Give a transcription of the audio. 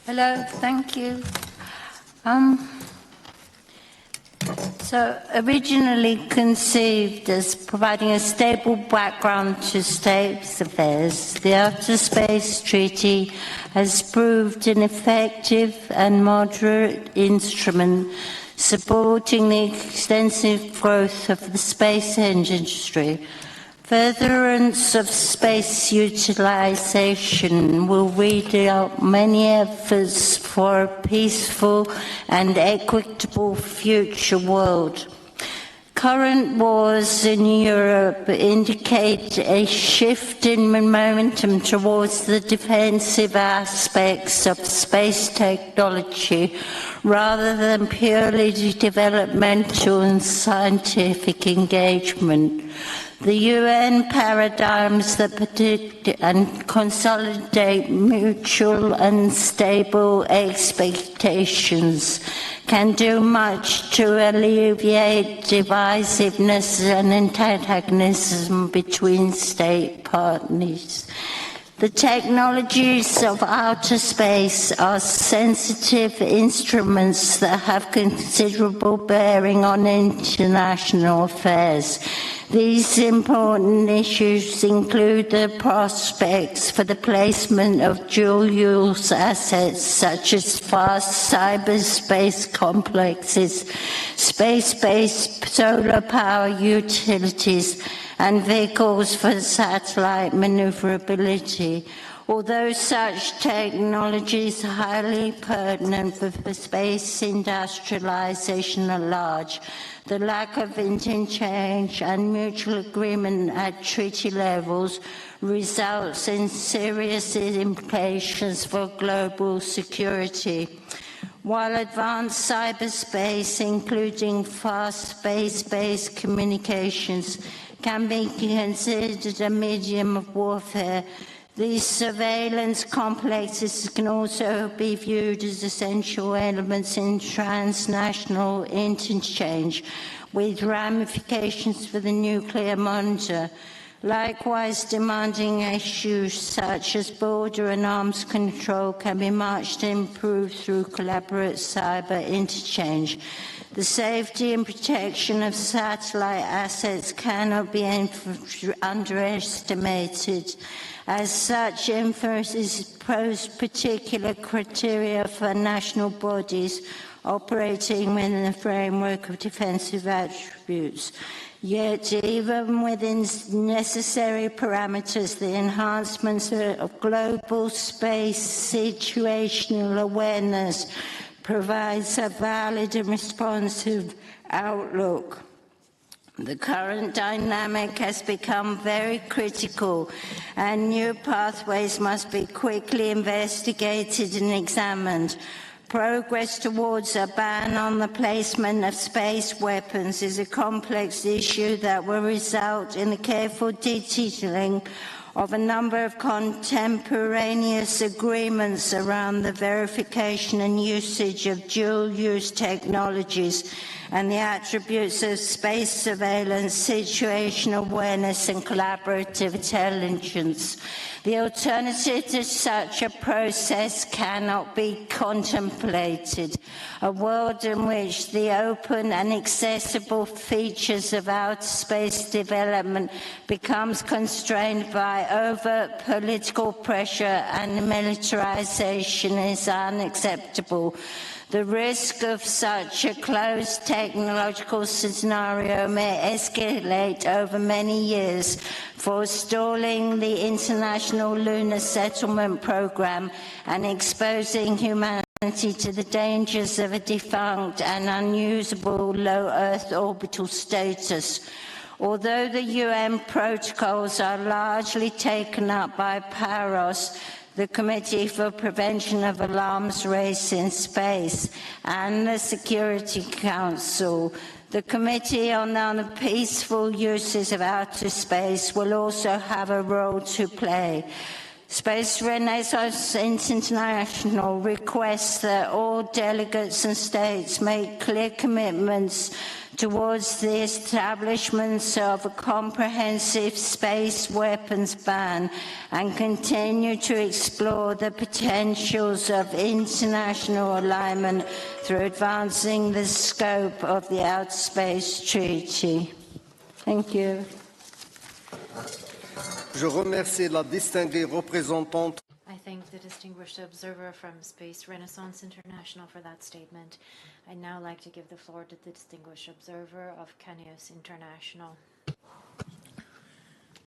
Hello, thank you. So originally conceived as providing a stable background to states affairs, the Outer Space Treaty has proved an effective and moderate instrument supporting the extensive growth of the space industry. Furtherance of space utilization will read out many efforts for a peaceful and equitable future world. Current wars in Europe indicate a shift in momentum towards the defensive aspects of space technology rather than purely developmental and scientific engagement. The UN paradigms that predict and consolidate mutual and stable expectations can do much to alleviate divisiveness and antagonism between state partners. The technologies of outer space are sensitive instruments that have considerable bearing on international affairs. These important issues include the prospects for the placement of dual-use assets such as fast cyberspace complexes, space-based solar power utilities, and vehicles for satellite maneuverability. Although such technologies are highly pertinent for space industrialization at large, the lack of interchange and mutual agreement at treaty levels results in serious implications for global security. While advanced cyberspace, including fast space-based communications, can be considered a medium of warfare, these surveillance complexes can also be viewed as essential elements in transnational interchange, with ramifications for the nuclear monitor. Likewise, demanding issues such as border and arms control can be much improved through collaborative cyber interchange. The safety and protection of satellite assets cannot be underestimated. As such, emphasis posed particular criteria for national bodies operating within the framework of defensive attributes. Yet, even within necessary parameters, the enhancements of global space situational awareness provides a valid and responsive outlook. The current dynamic has become very critical, and new pathways must be quickly investigated and examined. Progress towards a ban on the placement of space weapons is a complex issue that will result in the careful detailing of a number of contemporaneous agreements around the verification and usage of dual-use technologies and the attributes of space surveillance, situational awareness, and collaborative intelligence. The alternative to such a process cannot be contemplated. A world in which the open and accessible features of outer space development becomes constrained by overt political pressure and militarization is unacceptable. The risk of such a closed technological scenario may escalate over many years, forestalling the International Lunar Settlement Program and exposing humanity to the dangers of a defunct and unusable low Earth orbital status. Although the UN protocols are largely taken up by PAROS, the Committee for Prevention of Alarms Raised in Space, and the Security Council, the Committee on the Peaceful Uses of Outer Space will also have a role to play. Space Renaissance International requests that all delegates and states make clear commitments towards the establishment of a comprehensive space weapons ban and continue to explore the potentials of international alignment through advancing the scope of the Outer Space Treaty. Thank you. Je remercie la distinguée représentante. I thank the distinguished observer from Space Renaissance International for that statement. I'd now like to give the floor to the distinguished observer of COPUOS International.